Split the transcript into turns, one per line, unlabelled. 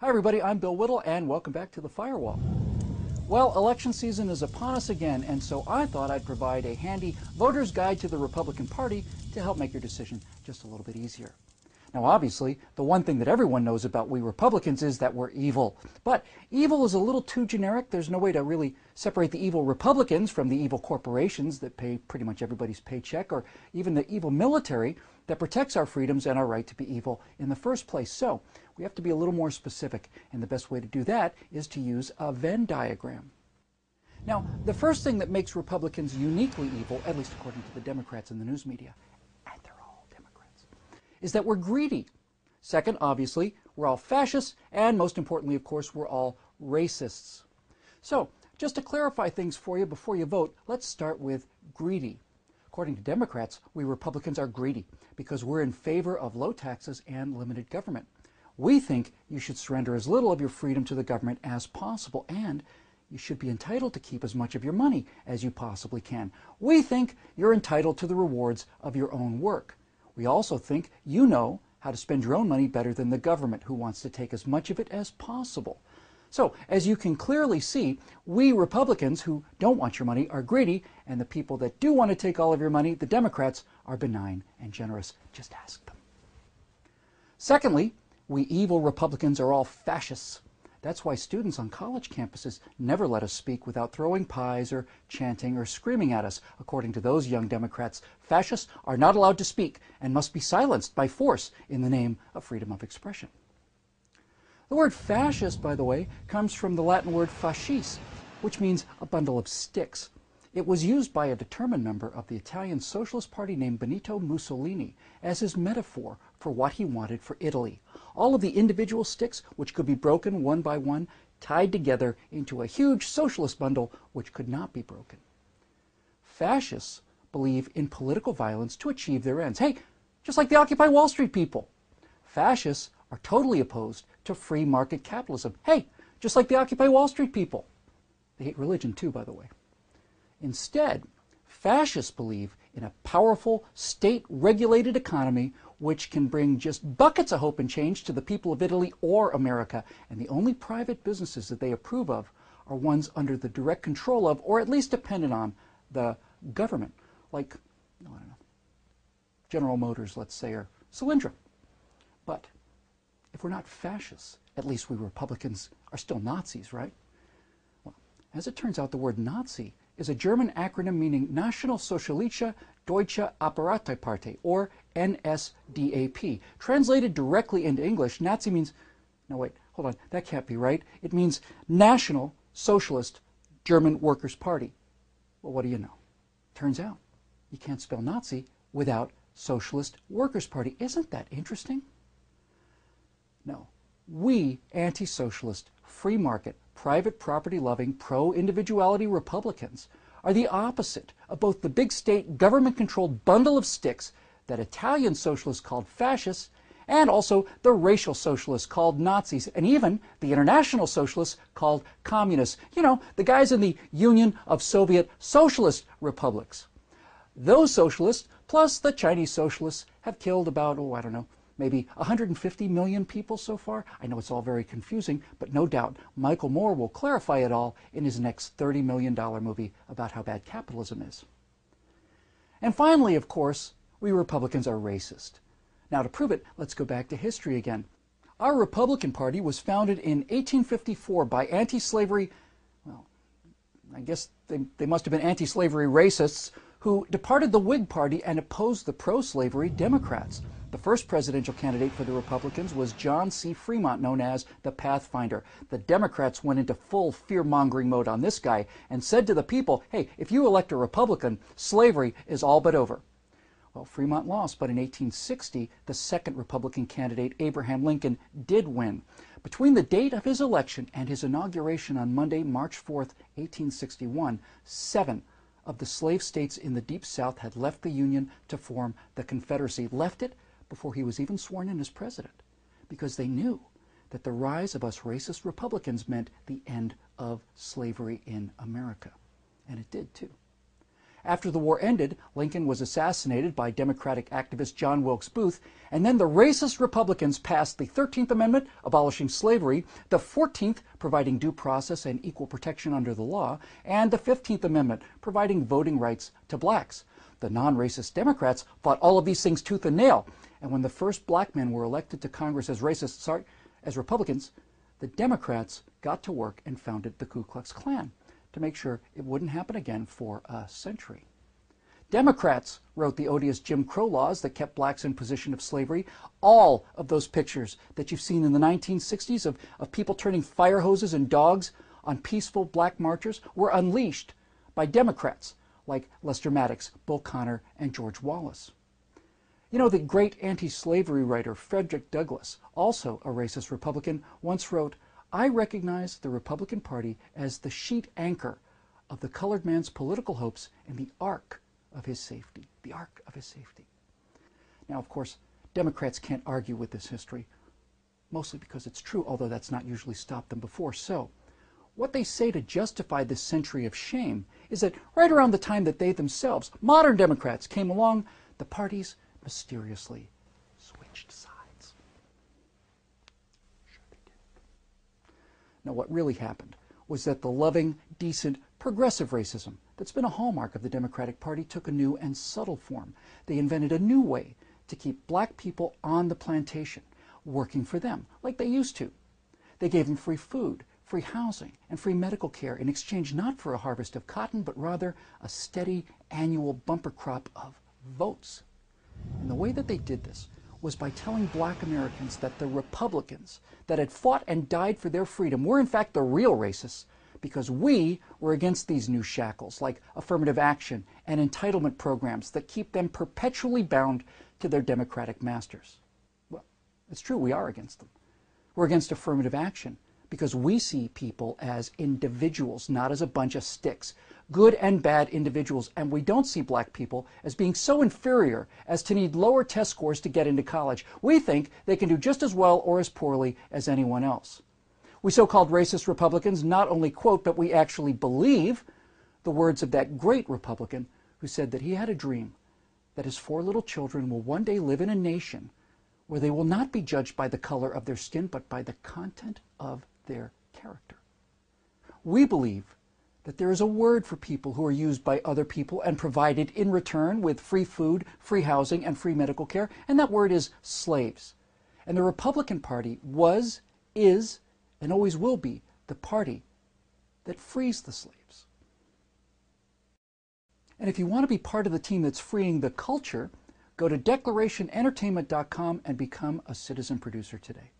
Hi everybody, I'm Bill Whittle and welcome back to the Firewall. Well, election season is upon us again, and so I thought I'd provide a handy voter's guide to the Republican Party to help make your decision just a little bit easier. Now obviously, the one thing that everyone knows about we Republicans is that we're evil. But evil is a little too generic. There's no way to really separate the evil Republicans from the evil corporations that pay pretty much everybody's paycheck, or even the evil military that protects our freedoms and our right to be evil in the first place. So we have to be a little more specific, and the best way to do that is to use a Venn diagram. Now, the first thing that makes Republicans uniquely evil, at least according to the Democrats and the news media, and they're all Democrats, is that we're greedy. Second, obviously, we're all fascists, and most importantly, of course, we're all racists. So, just to clarify things for you before you vote, let's start with greedy. According to Democrats, we Republicans are greedy because we're in favor of low taxes and limited government. We think you should surrender as little of your freedom to the government as possible, and you should be entitled to keep as much of your money as you possibly can. We think you're entitled to the rewards of your own work. We also think you know how to spend your own money better than the government, who wants to take as much of it as possible. So, as you can clearly see, we Republicans who don't want your money are greedy, and the people that do want to take all of your money, the Democrats, are benign and generous. Just ask them. Secondly, we evil Republicans are all fascists. That's why students on college campuses never let us speak without throwing pies or chanting or screaming at us. According to those young Democrats, fascists are not allowed to speak and must be silenced by force in the name of freedom of expression. The word fascist, by the way, comes from the Latin word fascis, which means a bundle of sticks. It was used by a determined member of the Italian Socialist Party named Benito Mussolini as his metaphor for what he wanted for Italy. All of the individual sticks, which could be broken one by one, tied together into a huge socialist bundle which could not be broken. Fascists believe in political violence to achieve their ends. Hey, just like the Occupy Wall Street people. Fascists are totally opposed to free market capitalism. Hey, just like the Occupy Wall Street people. They hate religion too, by the way. Instead, fascists believe in a powerful, state-regulated economy which can bring just buckets of hope and change to the people of Italy or America. And the only private businesses that they approve of are ones under the direct control of, or at least dependent on, the government. Like, I don't know, General Motors, let's say, or Solyndra. But if we're not fascists, at least we Republicans are still Nazis, right? Well, as it turns out, the word Nazi is a German acronym meaning Nationalsozialistische Deutsche Apparatepartei, or NSDAP. Translated directly into English, Nazi means, no wait, hold on, that can't be right. It means National Socialist German Workers' Party. Well, what do you know? Turns out you can't spell Nazi without Socialist Workers' Party. Isn't that interesting? No. We anti-socialist, free market, private property-loving, pro-individuality Republicans are the opposite of both the big state, government-controlled bundle of sticks that Italian socialists called fascists, and also the racial socialists called Nazis, and even the international socialists called communists. You know, the guys in the Union of Soviet Socialist Republics. Those socialists, plus the Chinese socialists, have killed about, I don't know, maybe 150 million people so far. I know it's all very confusing, but no doubt Michael Moore will clarify it all in his next $30 million movie about how bad capitalism is. And finally, of course, we Republicans are racist. Now, to prove it, let's go back to history again. Our Republican Party was founded in 1854 by anti-slavery, well, I guess they must have been anti-slavery racists who departed the Whig Party and opposed the pro-slavery Democrats. The first presidential candidate for the Republicans was John C. Fremont, known as the Pathfinder. The Democrats went into full fear-mongering mode on this guy and said to the people, hey, if you elect a Republican, slavery is all but over. Well, Fremont lost, but in 1860, the second Republican candidate, Abraham Lincoln, did win. Between the date of his election and his inauguration on Monday, March 4th, 1861, 7 of the slave states in the Deep South had left the Union to form the Confederacy. Left it before he was even sworn in as president, because they knew that the rise of us racist Republicans meant the end of slavery in America. And it did, too. After the war ended, Lincoln was assassinated by Democratic activist John Wilkes Booth, and then the racist Republicans passed the 13th Amendment, abolishing slavery, the 14th, providing due process and equal protection under the law, and the 15th Amendment, providing voting rights to blacks. The non-racist Democrats fought all of these things tooth and nail, and when the first black men were elected to Congress as Republicans, the Democrats got to work and founded the Ku Klux Klan to make sure it wouldn't happen again for a century. Democrats wrote the odious Jim Crow laws that kept blacks in position of slavery. All of those pictures that you've seen in the 1960s of people turning fire hoses and dogs on peaceful black marchers were unleashed by Democrats like Lester Maddox, Bull Connor, and George Wallace. You know, the great anti-slavery writer Frederick Douglass, also a racist Republican, once wrote, "I recognize the Republican Party as the sheet anchor of the colored man's political hopes and the ark of his safety." The ark of his safety. Now, of course, Democrats can't argue with this history, mostly because it's true, although that's not usually stopped them before. So, what they say to justify this century of shame is that right around the time that they themselves, modern Democrats, came along, the parties mysteriously switched sides. Sure they did. Now, what really happened was that the loving, decent, progressive racism that's been a hallmark of the Democratic Party took a new and subtle form. They invented a new way to keep black people on the plantation, working for them, like they used to. They gave them free food, free housing, and free medical care in exchange not for a harvest of cotton, but rather a steady annual bumper crop of votes. And the way that they did this was by telling black Americans that the Republicans that had fought and died for their freedom were in fact the real racists, because we were against these new shackles like affirmative action and entitlement programs that keep them perpetually bound to their Democratic masters. Well, it's true, we are against them. We're against affirmative action because we see people as individuals, not as a bunch of sticks, good and bad individuals, and we don't see black people as being so inferior as to need lower test scores to get into college. We think they can do just as well or as poorly as anyone else. We so-called racist Republicans not only quote, but we actually believe the words of that great Republican who said that he had a dream that his 4 little children will one day live in a nation where they will not be judged by the color of their skin, but by the content of their character. We believe that there is a word for people who are used by other people and provided in return with free food, free housing, and free medical care, and that word is slaves. And the Republican Party was, is, and always will be the party that frees the slaves. And if you want to be part of the team that's freeing the culture, go to declarationentertainment.com and become a citizen producer today.